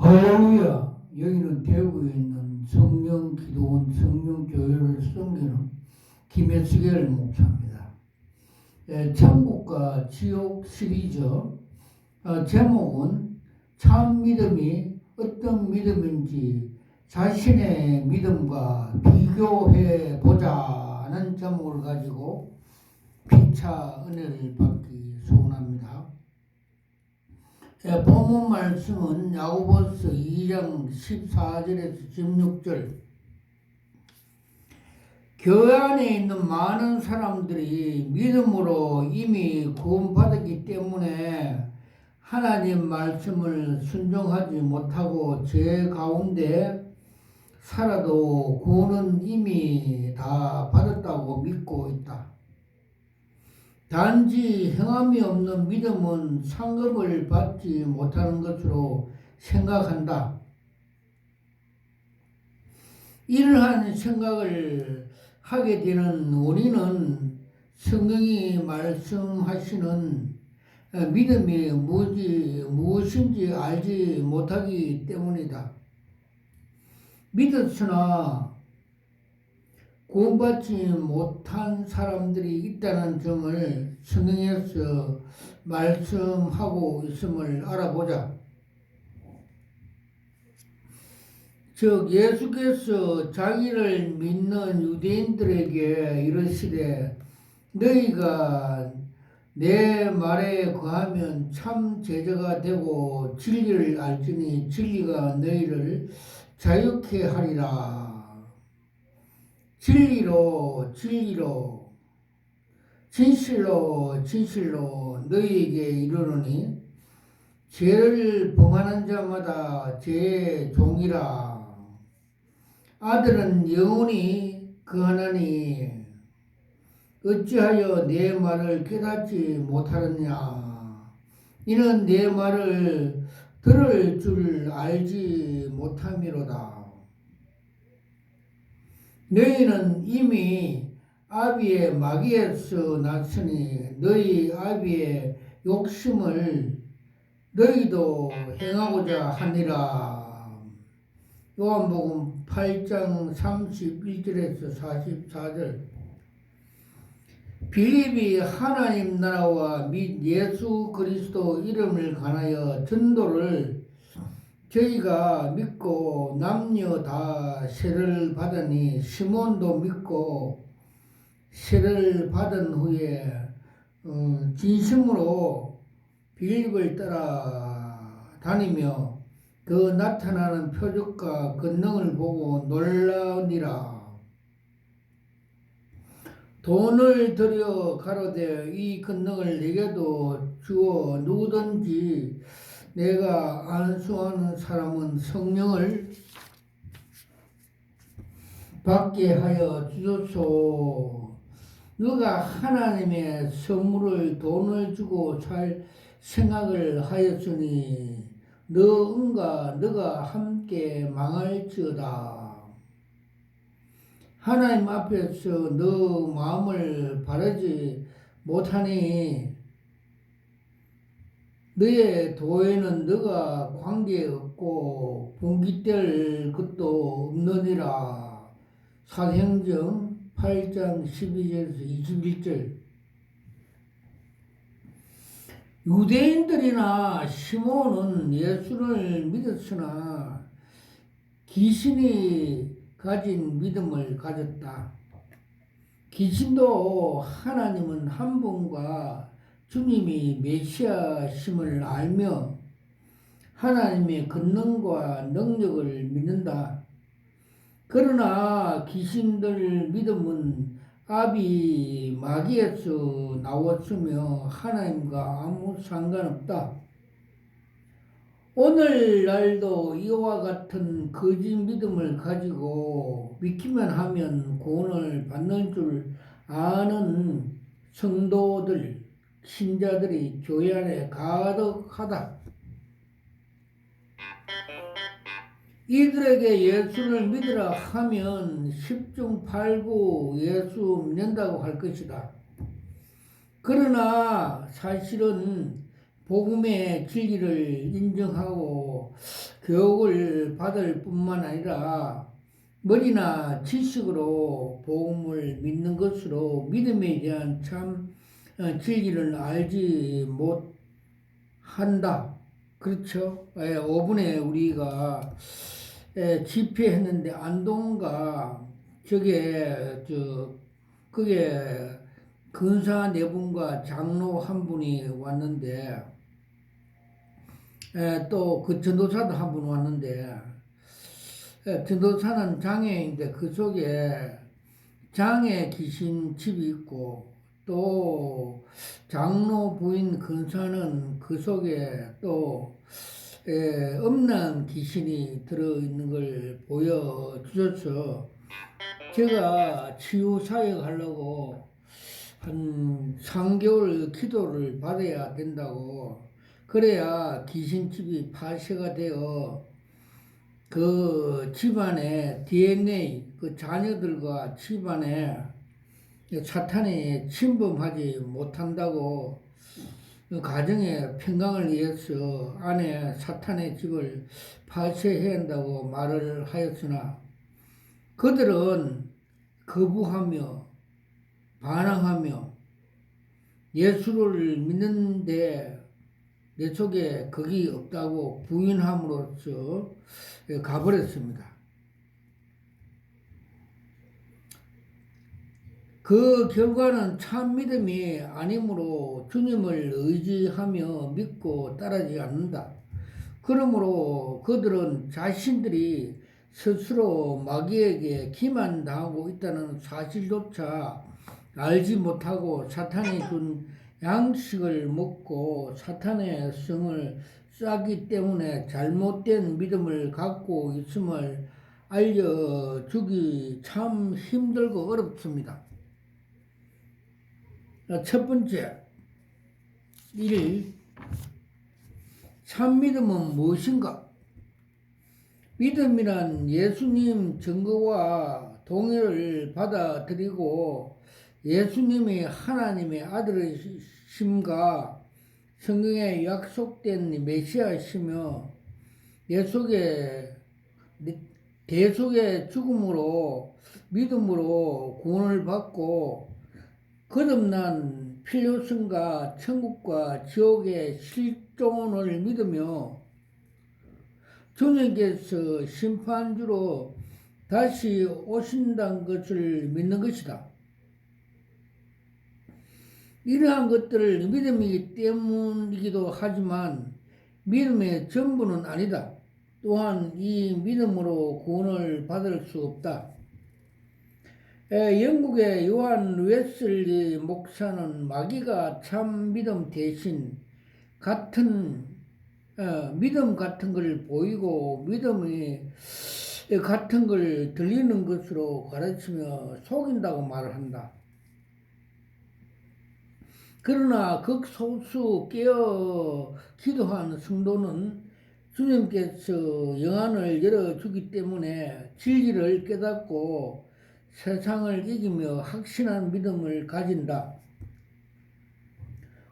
할렐루야. 여기는 대구에 있는 성령기도원 성령교회를 섬기는 김혜수겔 목사입니다. 천국과 지옥 시리즈 제목은 참 믿음이 어떤 믿음인지 자신의 믿음과 비교해 보자는 제목을 가지고 피차 은혜를 받기 소원합니다. 본문 말씀은 야고보서 2장 14절에서 16절. 교회 안에 있는 많은 사람들이 믿음으로 이미 구원받았기 때문에 하나님 말씀을 순종하지 못하고 죄 가운데 살아도 구원은 이미 다 받았다고 믿고 있다. 단지 행함이 없는 믿음은 상급을 받지 못하는 것으로 생각한다. 이러한 생각을 하게 되는 원인은 성경이 말씀하시는 믿음이 무엇인지 알지 못하기 때문이다. 믿었으나 구원받지 못한 사람들이 있다는 점을 성경에서 말씀하고 있음을 알아보자. 즉 예수께서 자기를 믿는 유대인들에게 이르시되 너희가 내 말에 거하면 참 제자가 되고 진리를 알지니 진리가 너희를 자유케 하리라. 진리로 진실로 너희에게 이르노니 죄를 범하는 자마다 죄의 종이라. 아들은 영원히 거하나니 어찌하여 내 말을 깨닫지 못하느냐. 이는 내 말을 들을 줄 알지 못함이로다. 너희는 이미 아비의 마귀에서 났으니 너희 아비의 욕심을 너희도 행하고자 하니라. 요한복음 8장 31절에서 44절. 빌립이 하나님 나라와 및 예수 그리스도 이름을 관하여 전도를 저희가 믿고 남녀 다 세를 받으니 시몬도 믿고 세를 받은 후에 진심으로 빌립을 따라 다니며 그 나타나는 표적과 권능을 보고 놀라우니라. 돈을 들여 가로되 이 권능을 내게도 주어 누구든지 내가 안수하는 사람은 성령을 받게 하여 주소서. 너가 하나님의 선물을 돈을 주고 살 생각을 하였으니 너가 함께 망할지어다. 하나님 앞에서 너 마음을 바르지 못하니 너의 도에는 너가 관계없고 분깃될 것도 없느니라. 사도행전 8장 12절에서 21절. 유대인들이나 시몬은 예수를 믿었으나 귀신이 가진 믿음을 가졌다. 귀신도 하나님은 한 분과 주님이 메시아심을 알며 하나님의 권능과 능력을 믿는다. 그러나 귀신들 믿음은 아비 마귀에서 나왔으며 하나님과 아무 상관없다. 오늘날도 이와 같은 거짓 믿음을 가지고 믿기만 하면 구원을 받는 줄 아는 성도들, 신자들이 교회 안에 가득하다. 이들에게 예수를 믿으라 하면 10중 8구 예수 믿는다고 할 것이다. 그러나 사실은 복음의 진리를 인정하고 교육을 받을 뿐만 아니라 머리나 지식으로 복음을 믿는 것으로 믿음에 대한 참 진리를 알지 못한다. 그렇죠? 5분에 우리가 집회했는데 안동가 그게 근사 네 분과 장로 한 분이 왔는데 또 그 전도사도 한 분 왔는데 전도사는 장애인데 그 속에 장애 귀신 집이 있고 또 장로 부인 근사는 그 속에 또 없는 귀신이 들어있는 걸 보여주셔서 제가 치유 사역 하려고 한 3개월 기도를 받아야 된다고 그래야 귀신집이 파쇄가 되어 그 집안의 DNA 그 자녀들과 집안에 사탄이 침범하지 못한다고 그 가정의 평강을 위해서 안에 사탄의 집을 파쇄해야 한다고 말을 하였으나 그들은 거부하며 반항하며 예수를 믿는데 내 속에 거기 없다고 부인함으로써 가버렸습니다. 그 결과는 참 믿음이 아니므로 주님을 의지하며 믿고 따르지 않는다. 그러므로 그들은 자신들이 스스로 마귀에게 기만당하고 있다는 사실조차 알지 못하고 사탄이 준 양식을 먹고 사탄의 성을 쌓기 때문에 잘못된 믿음을 갖고 있음을 알려주기 참 힘들고 어렵습니다. 첫 번째, 1. 참 믿음은 무엇인가? 믿음이란 예수님 증거와 동의를 받아들이고 예수님이 하나님의 아들이심과 성경에 약속된 메시아이시며 대속의 죽음으로 믿음으로 구원을 받고 거듭난 필요성과 천국과 지옥의 실존을 믿으며 주님께서 심판주로 다시 오신다는 것을 믿는 것이다. 이러한 것들을 믿음이기 때문이기도 하지만 믿음의 전부는 아니다. 또한 이 믿음으로 구원을 받을 수 없다. 영국의 요한 웨슬리 목사는 마귀가 참 믿음 대신 믿음 같은 걸 보이고 믿음이 같은 걸 들리는 것으로 가르치며 속인다고 말을 한다. 그러나 극소수 깨어 기도한 성도는 주님께서 영안을 열어주기 때문에 진리를 깨닫고 세상을 이기며 확신한 믿음을 가진다.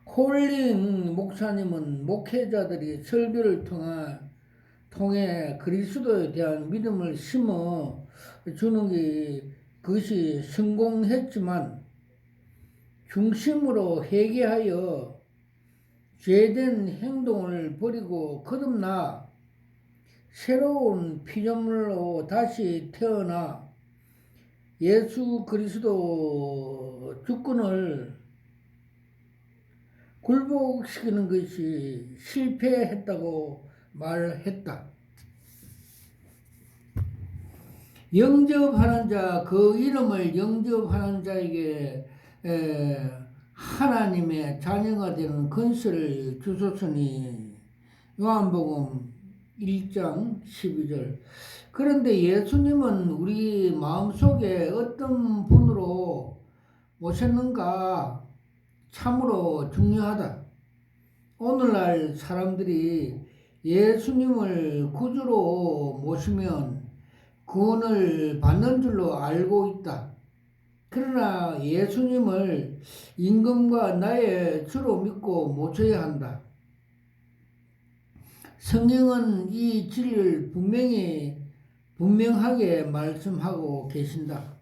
콜린 목사님은 목회자들이 설교를 통해 그리스도에 대한 믿음을 심어 주는 게 그것이 성공했지만 중심으로 회개하여 죄된 행동을 버리고 거듭나 새로운 피조물로 다시 태어나 예수 그리스도 주권을 굴복시키는 것이 실패했다고 말했다. 영접하는 자, 그 이름을 영접하는 자에게 하나님의 자녀가 되는 권세를 주셨으니 요한복음 1장 12절. 그런데 예수님은 우리 마음속에 어떤 분으로 오셨는가 참으로 중요하다. 오늘날 사람들이 예수님을 구주로 모시면 구원을 받는 줄로 알고 있다. 그러나 예수님을 임금과 나의 주로 믿고 모셔야 한다. 성경은 이 진리를 분명하게 말씀하고 계신다.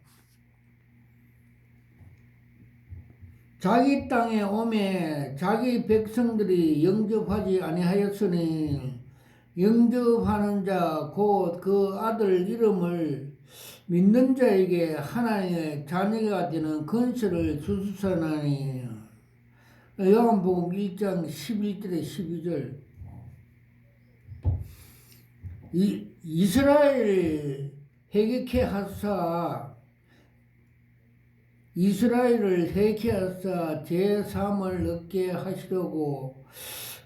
자기 땅에 오매 자기 백성들이 영접하지 아니하였으니 영접하는 자 곧 그 아들 이름을 믿는 자에게 하나님의 자녀가 되는 권세를 주시사나니. 요한복음 1장 11절에 12절. 이스라엘 회개케 하사 이스라엘을 회개하사 제3을 얻게 하시려고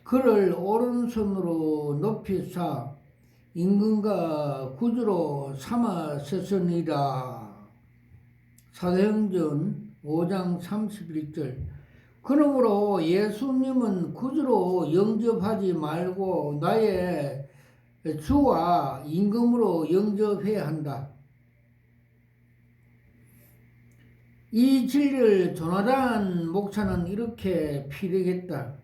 그를 오른손으로 높이사 임금과 구주로 삼으셨으니라. 사도행전 5장 31절. 그러므로 예수님은 구주로 영접하지 말고 나의 주와 임금으로 영접해야 한다. 이 진리를 조나단 목사는 이렇게 피력했다.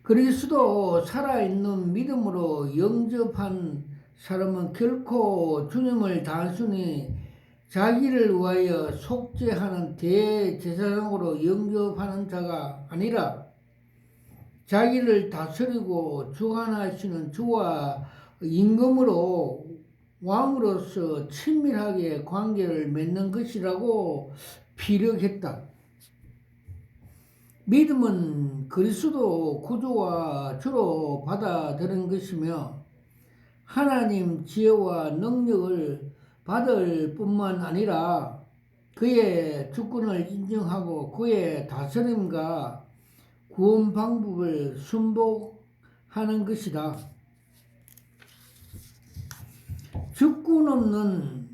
그리스도 살아있는 믿음으로 영접한 사람은 결코 주님을 단순히 자기를 위하여 속죄하는 대제사장으로 영접하는 자가 아니라 자기를 다스리고 주관하시는 주와 임금으로 왕으로서 친밀하게 관계를 맺는 것이라고 피력했다. 믿음은 그리스도 구주와 주로 받아들인 것이며 하나님 지혜와 능력을 받을 뿐만 아니라 그의 주권을 인정하고 그의 다스림과 구원 방법을 순복하는 것이다. 주권 없는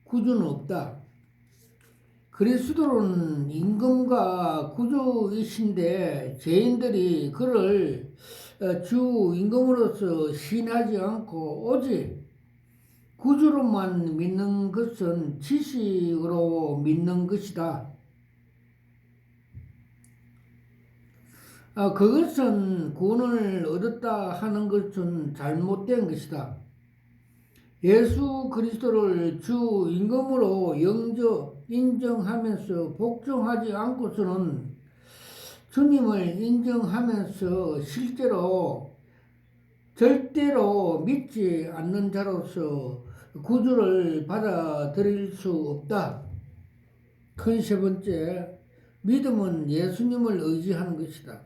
구주는 없다. 그리스도는 임금과 구주이신데 죄인들이 그를 주 임금으로서 신하지 않고 오직 구주로만 믿는 것은 지식으로 믿는 것이다. 그것은 구원을 얻었다 하는 것은 잘못된 것이다. 예수 그리스도를 주 임금으로 인정하면서 복종하지 않고서는 주님을 인정하면서 실제로 절대로 믿지 않는 자로서 구주를 받아들일 수 없다. 큰 세 번째, 믿음은 예수님을 의지하는 것이다.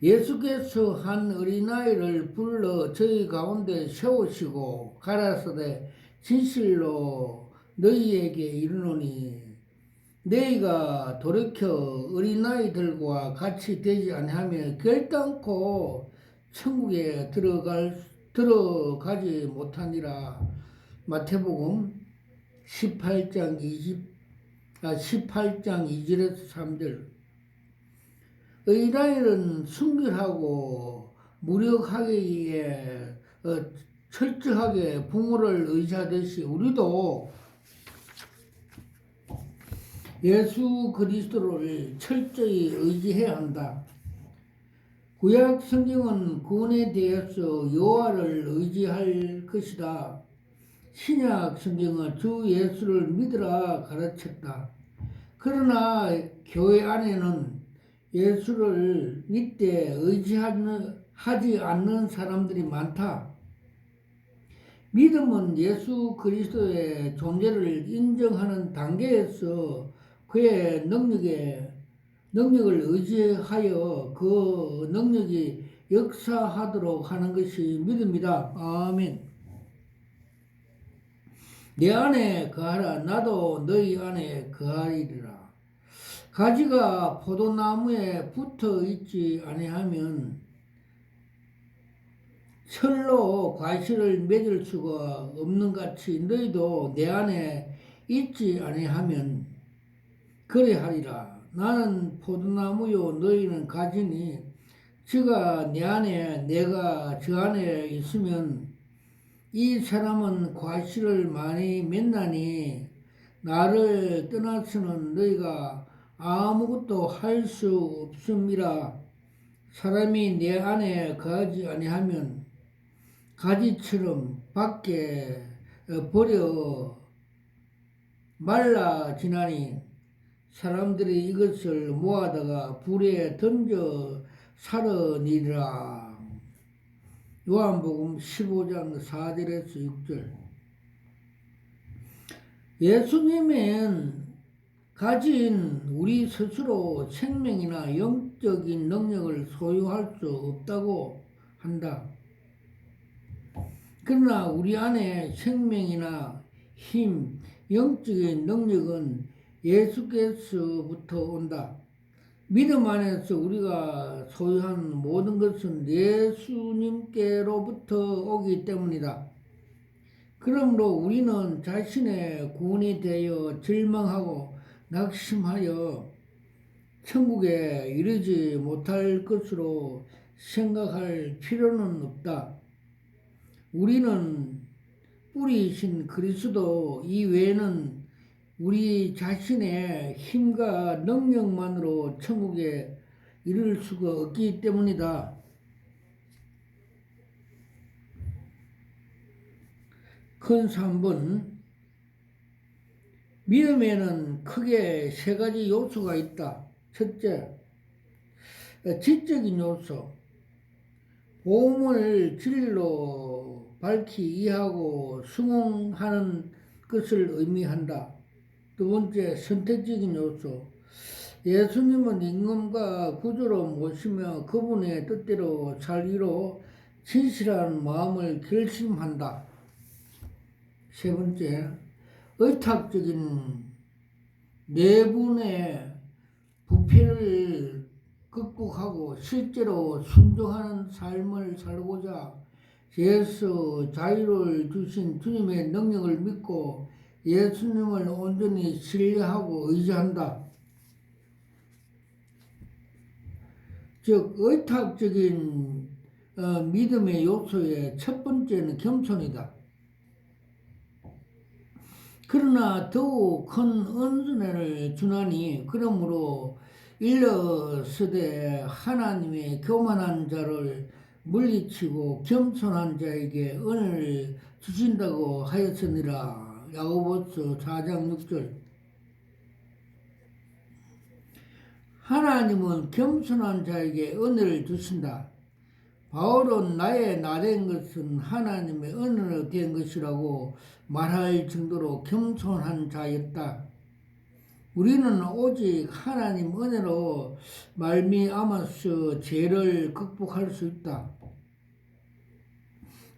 예수께서 한 어린아이를 불러 저희 가운데 세우시고 가라사대 진실로 너희에게 이르노니 너희가 돌이켜 어린아이들과 같이 되지 아니하면 결단코 천국에 들어가지 못하니라. 마태복음 18장 2절에서 3절. 어린아이는 순결하고 무력하기에 철저하게 부모를 의지하듯이 우리도 예수 그리스도를 철저히 의지해야 한다. 구약 성경은 구원에 대해서 여호와를 의지할 것이다. 신약 성경은 주 예수를 믿으라 가르쳤다. 그러나 교회 안에는 예수를 믿되 의지하지 않는 사람들이 많다. 믿음은 예수 그리스도의 존재를 인정하는 단계에서 그의 능력을 의지하여 그 능력이 역사하도록 하는 것이 믿음이다. 아멘. 내 안에 거하라. 나도 너희 안에 거하리라. 가지가 포도나무에 붙어 있지 아니하면 철로 과실을 맺을 수가 없는 같이 너희도 내 안에 있지 아니하면 그래하리라. 나는 포도나무요 너희는 가지니 저가 내 안에 내가 저 안에 있으면 이 사람은 과실을 많이 맺나니 나를 떠나서는 너희가 아무것도 할 수 없음이라. 사람이 내 안에 거하지 아니하면 가지처럼 밖에 버려 말라지나니, 사람들이 이것을 모아다가 불에 던져 살으니라. 요한복음 15장 4절에서 6절. 예수님은 가진 우리 스스로 생명이나 영적인 능력을 소유할 수 없다고 한다. 그러나 우리 안에 생명이나 힘, 영적인 능력은 예수께서부터 온다. 믿음 안에서 우리가 소유한 모든 것은 예수님께로부터 오기 때문이다. 그러므로 우리는 자신의 구원이 되어 절망하고 낙심하여 천국에 이르지 못할 것으로 생각할 필요는 없다. 우리는 뿌리이신 그리스도 이외에는 우리 자신의 힘과 능력만으로 천국에 이를 수가 없기 때문이다. 큰 3번. 믿음에는 크게 세 가지 요소가 있다. 첫째, 지적인 요소. 복음을 진리로 밝히 이해하고 순응하는 것을 의미한다. 두 번째, 선택적인 요소. 예수님은 임금과 구주로 모시며 그분의 뜻대로 살기로 진실한 마음을 결심한다. 세 번째, 의탁적인 내분의 부패를 극복하고 실제로 순종하는 삶을 살고자 예수 자유를 주신 주님의 능력을 믿고 예수님을 온전히 신뢰하고 의지한다. 즉 의탁적인 믿음의 요소의 첫 번째는 겸손이다. 그러나 더욱 큰 은혜를 주나니 그러므로 일러스되 하나님의 교만한 자를 물리치고 겸손한 자에게 은혜를 주신다고 하였으니라. 야고보서 4장 6절. 하나님은 겸손한 자에게 은혜를 주신다. 바울은 나의 나된 것은 하나님의 은혜로 된 것이라고 말할 정도로 겸손한 자였다. 우리는 오직 하나님 은혜로 말미암아서 죄를 극복할 수 있다.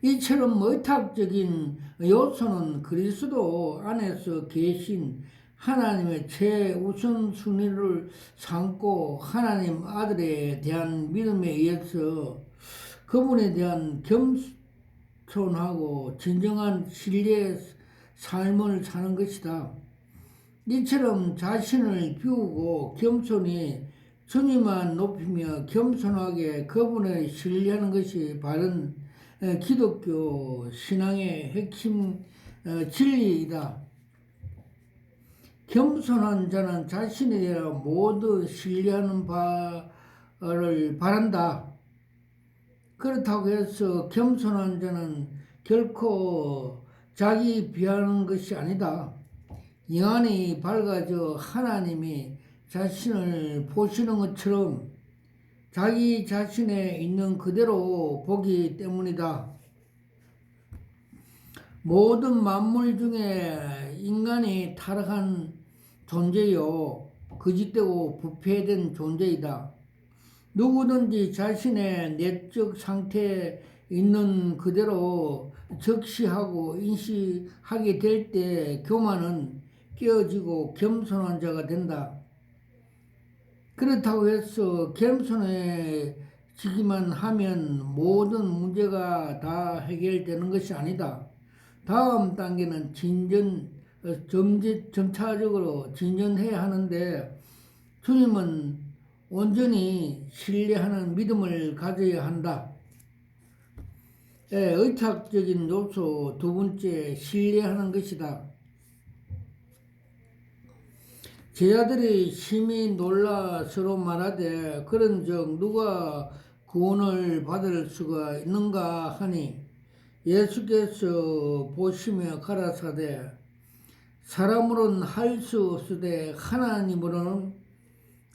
이처럼 의탁적인 요소는 그리스도 안에서 계신 하나님의 최우선순위를 삼고 하나님 아들에 대한 믿음에 의해서 그분에 대한 겸손하고 진정한 신뢰의 삶을 사는 것이다. 이처럼 자신을 비우고 겸손히 주님만 높이며 겸손하게 그분을 신뢰하는 것이 바른 기독교 신앙의 핵심 진리이다. 겸손한 자는 자신에 대한 모두 신뢰하는 바를 바란다. 그렇다고 해서 겸손한 자는 결코 자기 비하하는 것이 아니다. 영안이 밝아져 하나님이 자신을 보시는 것처럼 자기 자신에 있는 그대로 보기 때문이다. 모든 만물 중에 인간이 타락한 존재요, 거짓되고 부패된 존재이다. 누구든지 자신의 내적 상태에 있는 그대로 적시하고 인식하게 될 때 교만은 깨어지고 겸손한 자가 된다. 그렇다고 해서 겸손해지기만 하면 모든 문제가 다 해결되는 것이 아니다. 다음 단계는 점차적으로 진전해야 하는데 주님은 온전히 신뢰하는 믿음을 가져야 한다. 의탁적인 요소 두 번째, 신뢰하는 것이다. 제자들이 심히 놀라 서로 말하되 그런즉 누가 구원을 받을 수가 있는가 하니 예수께서 보시며 가라사대 사람으로는 할 수 없으되 하나님으로는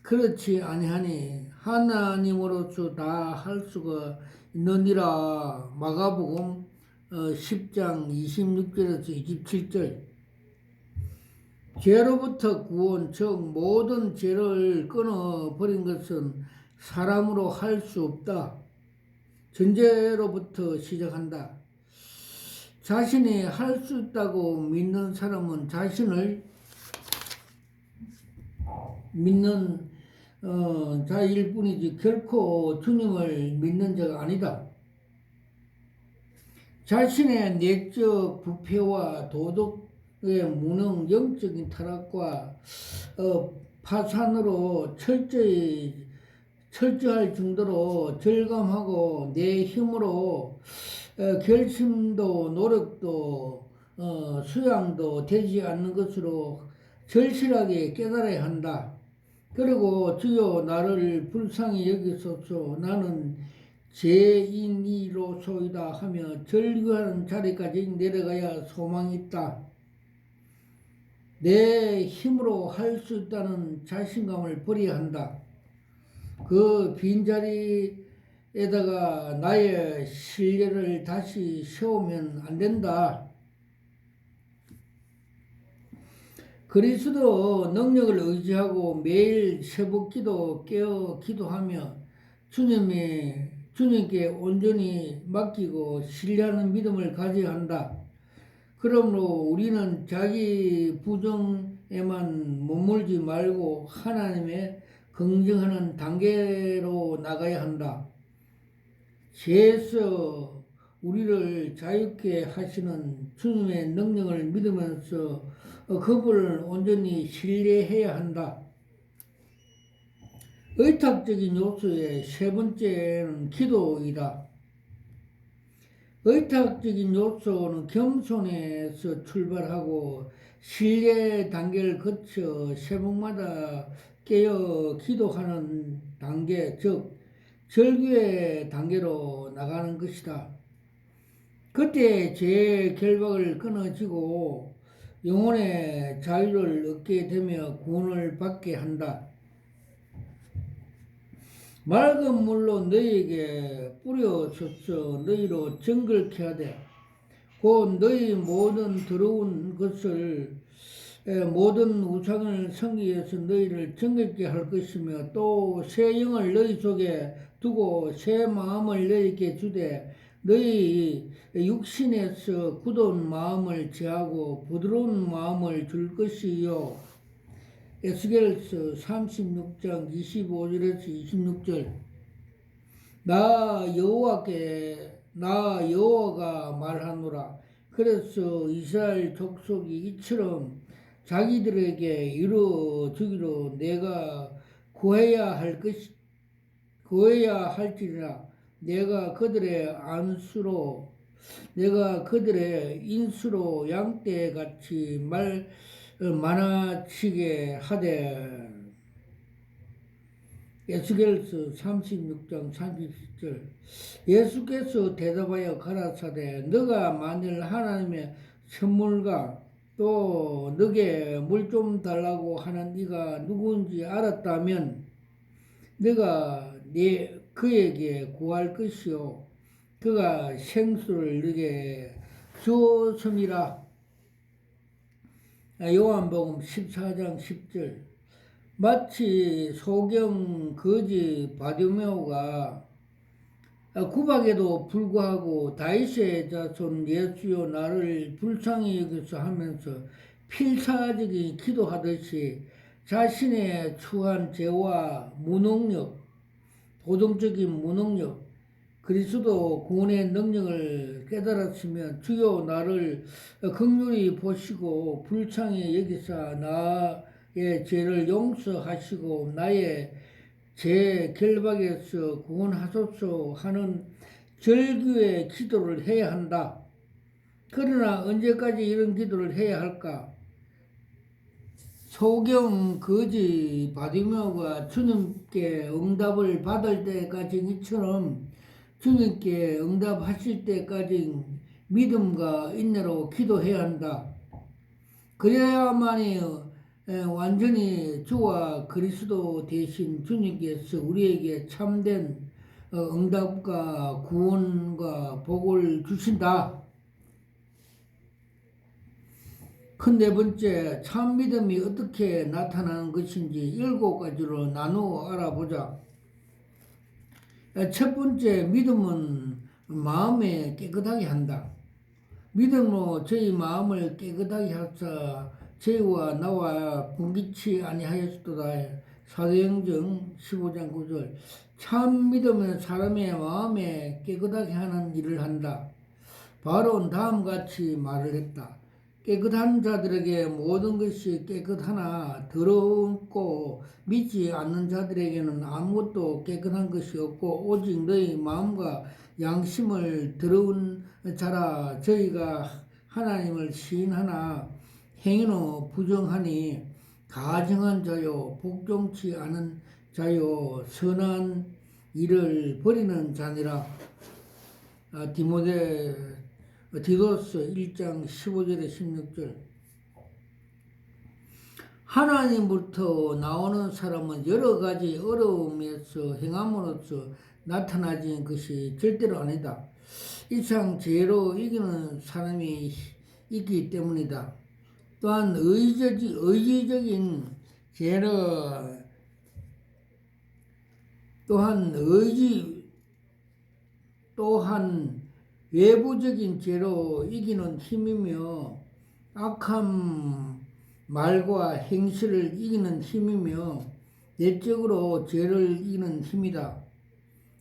그렇지 아니하니 하나님으로서 다 할 수가 있느니라. 마가복음 10장 26절에서 27절. 죄로부터 구원, 즉 모든 죄를 끊어버린 것은 사람으로 할 수 없다. 전제로부터 시작한다. 자신이 할 수 있다고 믿는 사람은 자신을 믿는 자일 뿐이지 결코 주님을 믿는 자가 아니다. 자신의 내적 부패와 도덕의 무능, 영적인 타락과 파산으로 철저할 정도로 절감하고 내 힘으로 결심도 노력도 수양도 되지 않는 것으로 절실하게 깨달아야 한다. 그리고 주여 나를 불쌍히 여기소서 나는 죄인이로소이다 하며 절규하는 자리까지 내려가야 소망이 있다. 내 힘으로 할 수 있다는 자신감을 버려야 한다. 그 빈자리에다가 나의 신뢰를 다시 세우면 안 된다. 그리스도 능력을 의지하고 매일 새벽기도 깨어 기도하며 주님께 온전히 맡기고 신뢰하는 믿음을 가져야 한다. 그러므로 우리는 자기 부정에만 머물지 말고 하나님의 긍정하는 단계로 나가야 한다. 죄에서 우리를 자유케 하시는 주님의 능력을 믿으면서 그분을 온전히 신뢰해야 한다. 의탁적인 요소의 세 번째는 기도이다. 의탁적인 요소는 겸손에서 출발하고 신뢰 단계를 거쳐 새벽마다 깨어 기도하는 단계, 즉 절규의 단계로 나가는 것이다. 그때 죄의 결박을 끊어지고 영혼의 자유를 얻게 되며 구원을 받게 한다. 맑은 물로 너희에게 뿌려서서 너희로 정결케 하되 곧 너희 모든 더러운 것을 모든 우상을 섬기에서 너희를 정결케 할 것이며 또 새 영을 너희 속에 두고 새 마음을 너희에게 주되 너희 육신에서 굳은 마음을 제하고 부드러운 마음을 줄 것이요. 에스겔서 36장 25절에서 26절. 나 여호와가 말하노라. 그래서 이스라엘 족속이 이처럼 자기들에게 이루어주기로 내가 구해야 할지니라. 내가 그들의 인수로 양떼같이 많아지게 하되. 에스겔서 36장 30절. 예수께서 대답하여 가라사대 너가 만일 하나님의 선물과 또 너게 물 좀 달라고 하는 이가 누구인지 알았다면 너가 그에게 구할 것이요 그가 생수를 너게 주었음이라. 요한복음 14장 10절. 마치 소경 거지 바디메오가 구박에도 불구하고 다윗의 자손 예수여 나를 불쌍히 여기소 하면서 필사적인 기도하듯이 자신의 추한 죄와 무능력, 도덕적인 무능력, 그리스도 구원의 능력을 깨달았으면 주여 나를 긍휼히 보시고 불쌍히 여기사 나의 죄를 용서하시고 나의 제 결박에서 구원하소서 하는 절규의 기도를 해야 한다. 그러나 언제까지 이런 기도를 해야 할까? 소경 거지 바디메오가 주님께 응답을 받을 때까지 이처럼 주님께 응답하실 때까지 믿음과 인내로 기도해야 한다. 그래야만이 완전히 주와 그리스도 대신 주님께서 우리에게 참된 응답과 구원과 복을 주신다. 큰 네 번째, 참 믿음이 어떻게 나타나는 것인지 7가지로 나누어 알아보자. 첫 번째, 믿음은 마음에 깨끗하게 한다. 믿음으로 저희 마음을 깨끗하게 하사 저희와 나와 분기치 아니하였도다. 사도행전 15장 9절. 참 믿음은 사람의 마음에 깨끗하게 하는 일을 한다. 바로 다음같이 말을 했다. 깨끗한 자들에게 모든 것이 깨끗하나 더럽고 믿지 않는 자들에게는 아무것도 깨끗한 것이 없고 오직 너희 마음과 양심을 더러운 자라. 저희가 하나님을 시인하나 행위로 부정하니 가증한 자요 복종치 않은 자요 선한 일을 버리는 자니라. 디도스 1장 15절에 16절. 하나님부터 나오는 사람은 여러 가지 어려움에서 행함으로써 나타나진 것이 절대로 아니다. 이상 죄로 이기는 사람이 있기 때문이다. 또한 의지적인 죄로 또한 외부적인 죄로 이기는 힘이며 악한 말과 행실을 이기는 힘이며 내적으로 죄를 이기는 힘이다.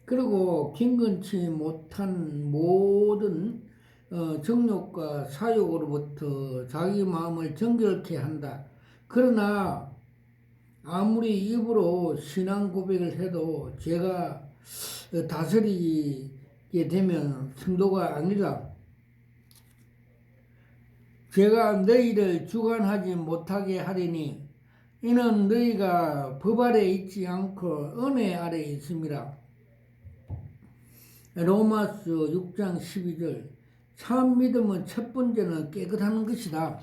그리고 경건치 못한 모든 정욕과 사욕으로부터 자기 마음을 정결케 한다. 그러나 아무리 입으로 신앙 고백을 해도 죄가 다스리게 되면 성도가 아니라 죄가 너희를 주관하지 못하게 하리니 이는 너희가 법 아래 있지 않고 은혜 아래 있음이라. 로마서 6장 12절. 참 믿음은 첫 번째는 깨끗하는 것이다.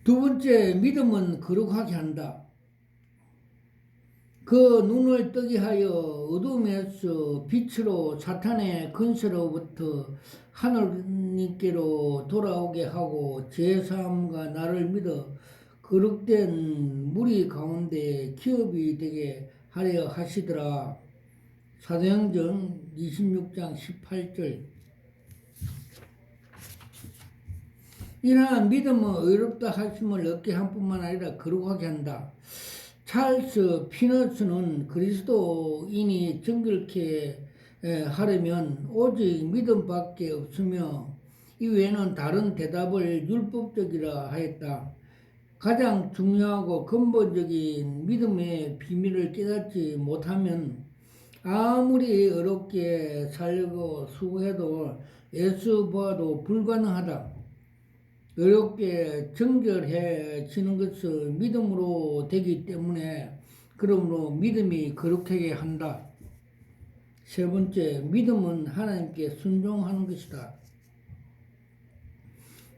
두 번째, 믿음은 거룩하게 한다. 그 눈을 뜨게 하여 어둠에서 빛으로 사탄의 근세로부터 하나님께로 돌아오게 하고 제사함과 나를 믿어 거룩된 무리 가운데 기업이 되게 하려 하시더라. 사도행전 26장 18절. 이러한 믿음은 의롭다 하심을 얻게 한 뿐만 아니라 거룩하게 한다. 찰스 피너스는 그리스도인이 정결케 하려면 오직 믿음밖에 없으며 이외에는 다른 대답을 율법적이라 하였다. 가장 중요하고 근본적인 믿음의 비밀을 깨닫지 못하면 아무리 어렵게 살려고 수고해도 예수 보아도 불가능하다. 어렵게 정결해지는 것은 믿음으로 되기 때문에 그러므로 믿음이 거룩하게 한다. 세 번째, 믿음은 하나님께 순종하는 것이다.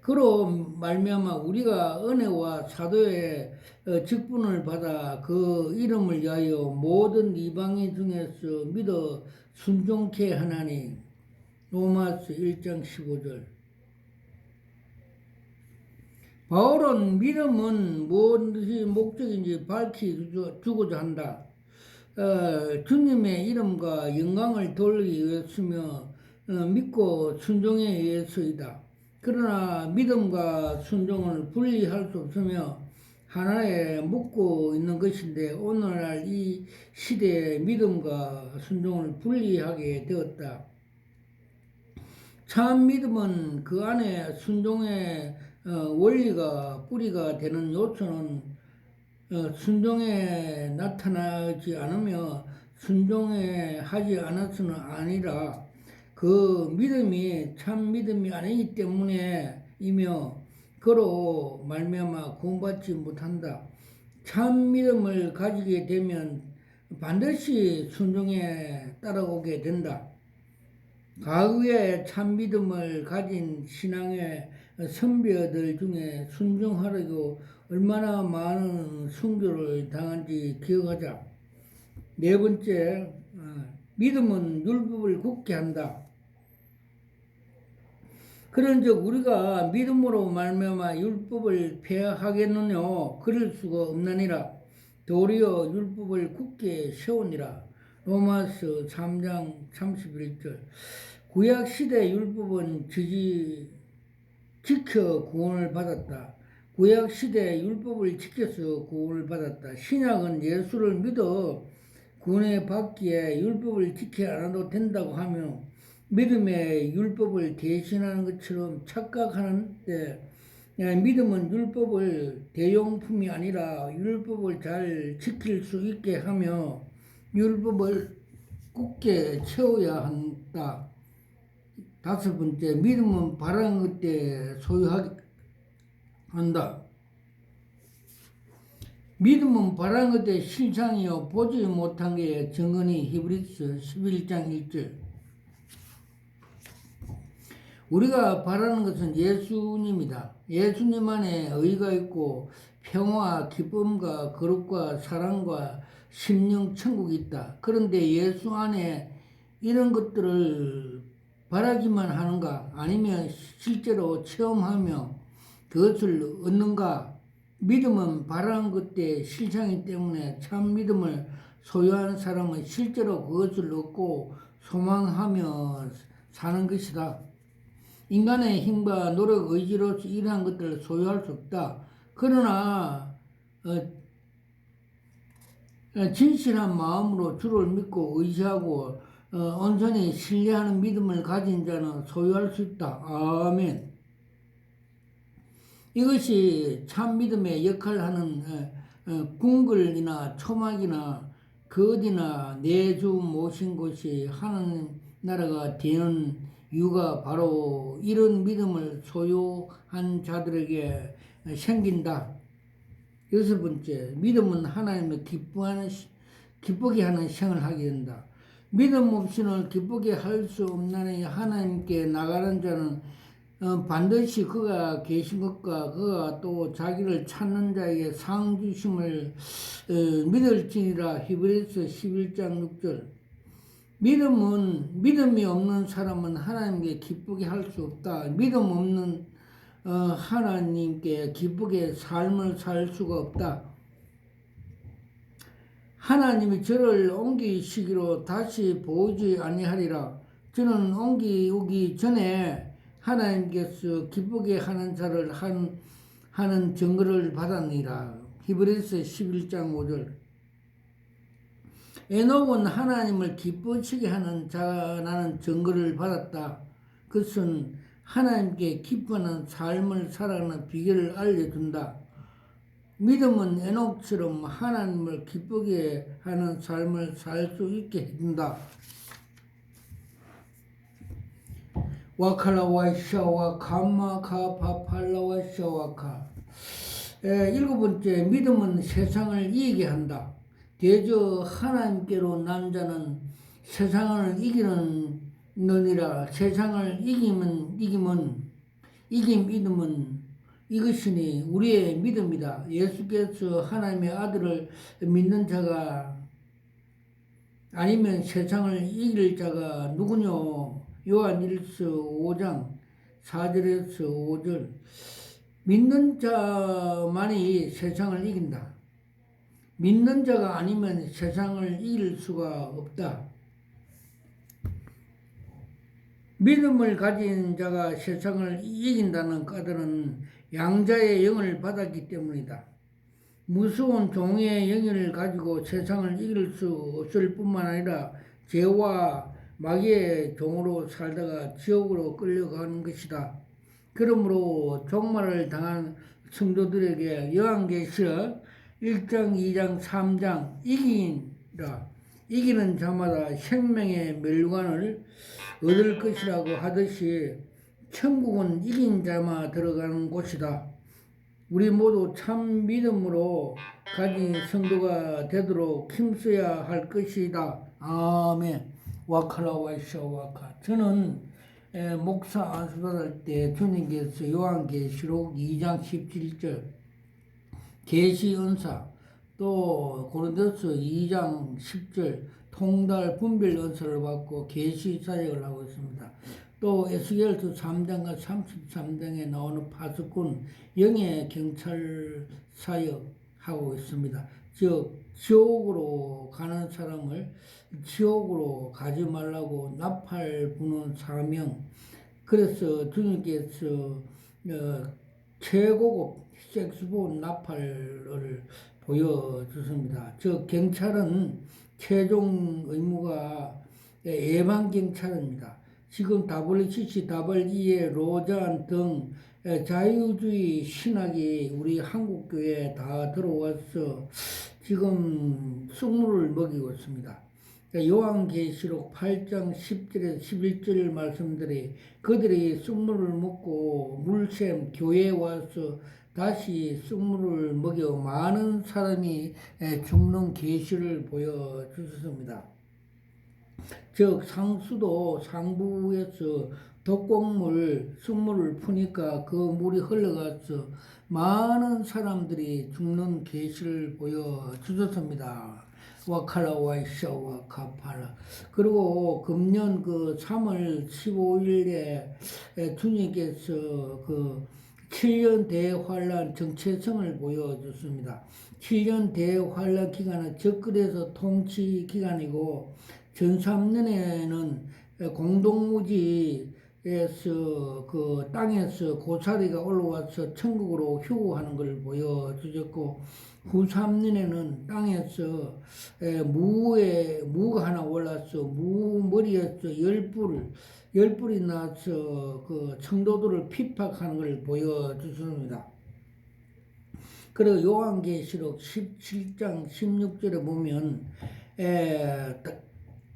그로 말미암아 우리가 은혜와 사도의 직분을 받아 그 이름을 위하여 모든 이방인 중에서 믿어 순종케 하나니. 로마서 1장 15절. 바울은 믿음은 무엇이 목적인지 밝혀주고자 한다. 주님의 이름과 영광을 돌리기 위해서며 믿고 순종에 의해서이다. 그러나 믿음과 순종을 분리할 수 없으며 하나에 묶고 있는 것인데 오늘날 이 시대에 믿음과 순종을 분리하게 되었다. 참 믿음은 그 안에 순종의 원리가 뿌리가 되는 요소는 순종에 나타나지 않으며 순종에 하지 않아서는 아니라 그 믿음이 참 믿음이 아니기 때문에 이며 그로 말미암아 구원받지 못한다. 참 믿음을 가지게 되면 반드시 순종에 따라오게 된다. 과거에 참 믿음을 가진 신앙의 선배들 중에 순종하려고 얼마나 많은 순교를 당한지 기억하자. 네 번째, 믿음은 율법을 굳게 한다. 그런즉 우리가 믿음으로 말미암아 율법을 폐하겠느냐? 그럴 수가 없나니라. 도리어 율법을 굳게 세우니라. 로마서 3장 31절. 구약시대 율법은 지켜 구원을 받았다. 구약시대 율법을 지켜서 구원을 받았다. 신약은 예수를 믿어 구원을 받기에 율법을 지켜야 안 해도 된다고 하며 믿음의 율법을 대신하는 것처럼 착각하는데, 믿음은 율법을 대용품이 아니라 율법을 잘 지킬 수 있게 하며 율법을 굳게 채워야 한다. 다섯 번째, 믿음은 바라는 것에 소유하게 한다. 믿음은 바라는 것에 실상이요 보지 못한 게 증언이 히브리서 11장 1절. 우리가 바라는 것은 예수님이다. 예수님 안에 의가 있고 평화, 기쁨과 거룩과 사랑과 심령 천국이 있다. 그런데 예수 안에 이런 것들을 바라기만 하는가? 아니면 실제로 체험하며 그것을 얻는가? 믿음은 바라는 것에 실상이기 때문에 참 믿음을 소유한 사람은 실제로 그것을 얻고 소망하며 사는 것이다. 인간의 힘과 노력, 의지로서 이러한 것들을 소유할 수 없다. 그러나 진실한 마음으로 주를 믿고 의지하고 온전히 신뢰하는 믿음을 가진 자는 소유할 수 있다. 아멘. 이것이 참 믿음의 역할을 하는 궁궐이나 초막이나 거디나 내주 모신 곳이 하나님 나라가 되는 이유가 바로 이런 믿음을 소유한 자들에게 생긴다. 여섯 번째, 믿음은 하나님을 기쁘게 하는 생을 하게 된다. 믿음 없이는 기쁘게 할 수 없나니 하나님께 나가는 자는 반드시 그가 계신 것과 그가 또 자기를 찾는 자에게 상 주심을 믿을지니라. 히브리서 11장 6절. 믿음이 없는 사람은 하나님께 기쁘게 할 수 없다. 믿음 없는 하나님께 기쁘게 삶을 살 수가 없다. 하나님이 저를 옮기시기로 다시 보이지 아니하리라. 저는 옮기기 전에 하나님께서 기쁘게 하는 자를 하는 증거를 받았니라. 히브리서 11장 5절. 에녹은 하나님을 기쁘시게 하는 자라는 증거를 받았다. 그것은 하나님께 기뻐하는 삶을 살아가는 비결을 알려준다. 믿음은 에녹처럼 하나님을 기쁘게 하는 삶을 살 수 있게 해준다. 와칼라와샤와 카마카파팔라와샤와카. 일곱 번째, 믿음은 세상을 이기게 한다. 대저 하나님께로 난 자는 세상을 이기는 너니라. 세상을 이김 믿음은 이것이니 우리의 믿음이다. 예수께서 하나님의 아들을 믿는 자가 아니면 세상을 이길 자가 누구뇨? 요한일서 5장 4절에서 5절. 믿는 자만이 세상을 이긴다. 믿는 자가 아니면 세상을 이길 수가 없다. 믿음을 가진 자가 세상을 이긴다는 까닭은 양자의 영을 받았기 때문이다. 무서운 종의 영을 가지고 세상을 이길 수 없을 뿐만 아니라 죄와 마귀의 종으로 살다가 지옥으로 끌려가는 것이다. 그러므로 종말을 당한 성도들에게 요한계시록 1장, 2장, 3장 이기는 자마다 생명의 멸관을 얻을 것이라고 하듯이 천국은 이긴 자만 들어가는 곳이다. 우리 모두 참 믿음으로 가진 성도가 되도록 힘써야 할 것이다. 아멘. 와카라와이샤 와카. 저는 목사 안수받을 때 주님께서 요한계시록 2장 17절 계시 은사, 또 고린도서 2장 10절 통달 분별 은사를 받고 계시 사역을 하고 있습니다. 또 에스겔서 3장과 33장에 나오는 파수꾼 영의 경찰 사역하고 있습니다. 즉 지옥으로 가는 사람을 지옥으로 가지 말라고 나팔 부는 사명. 그래서 주님께서 최고급 색스폰 나팔을 보여주습니다. 즉 경찰은 최종 의무가 예방경찰입니다. 지금 WCC, WEA, 로잔 등 자유주의 신학이 우리 한국교회에 다 들어와서 지금 쑥물을 먹이고 있습니다. 요한계시록 8장 10절에서 11절 말씀들이 그들이 쑥물을 먹고 물샘 교회에 와서 다시 쑥물을 먹여 많은 사람이 죽는 계시를 보여주셨습니다. 즉 상수도 상부에서 독곡물 쑥물을 푸니까 그 물이 흘러가서 많은 사람들이 죽는 계시를 보여주셨습니다. 와칼라와이샤 와카파라. 그리고 금년 그 3월 15일에 주님께서 그 7년 대환란 정체성을 보여줬습니다. 7년 대환란 기간은 적그리에서 통치 기간이고 전 3년에는 공동무지에서 그 땅에서 고사리가 올라와서 천국으로 휴거하는 것을 보여주셨고 후 3년에는 땅에서 무가 하나 올라서 무 머리에서 열불이 나서 그 청도도를 핍박하는 것을 보여주셨습니다. 그리고 요한계시록 17장 16절에 보면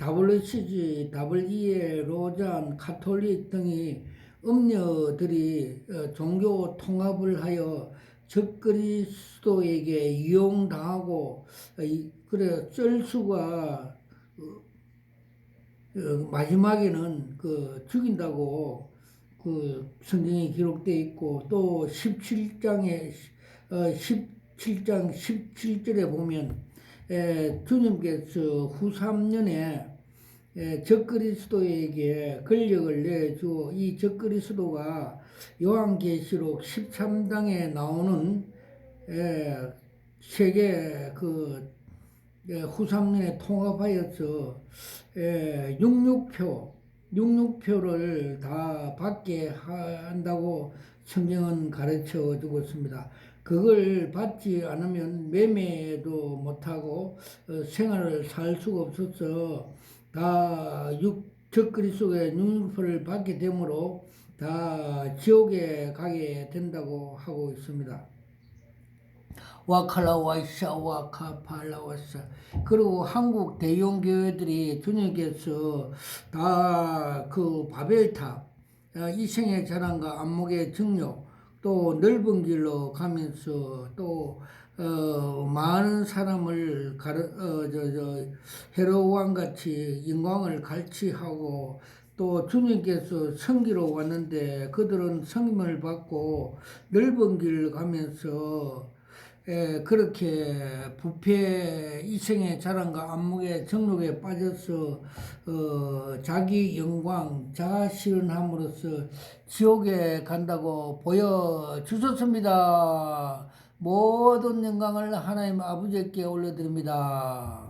WCG, WEA, 로잔, 가톨릭 등이 음녀들이 종교 통합을 하여 적그리스도에게 이용당하고 그래 쩔수가 마지막에는 그 죽인다고 그 성경에 기록되어 있고 또 17장 17절에 보면 주님께서 후 3년에 적그리스도에게 권력을 내주어 이 적그리스도가 요한계시록 13장에 나오는 세계 그 후 3년에 통합하여서 66표를 다 받게 한다고 성경은 가르쳐 주고 있습니다. 그걸 받지 않으면 매매도 못하고 생활을 살 수가 없어서 다 적그리스도의 66표를 받게 되므로 다 지옥에 가게 된다고 하고 있습니다. 와칼라와이샤 와카팔라와샤. 그리고 한국 대형교회들이 주님께서 다 그 바벨탑, 이생의 자랑과 안목의 증욕, 또 넓은 길로 가면서 또 많은 사람을 헤롯 왕같이 영광을 갈취하고 또 주님께서 성기로 왔는데 그들은 성임을 받고 넓은 길을 가면서 그렇게 부패 이생의 자랑과 안목의 정욕에 빠져서 자기 영광 자아실현함으로써 지옥에 간다고 보여주셨습니다. 모든 영광을 하나님 아버지께 올려드립니다.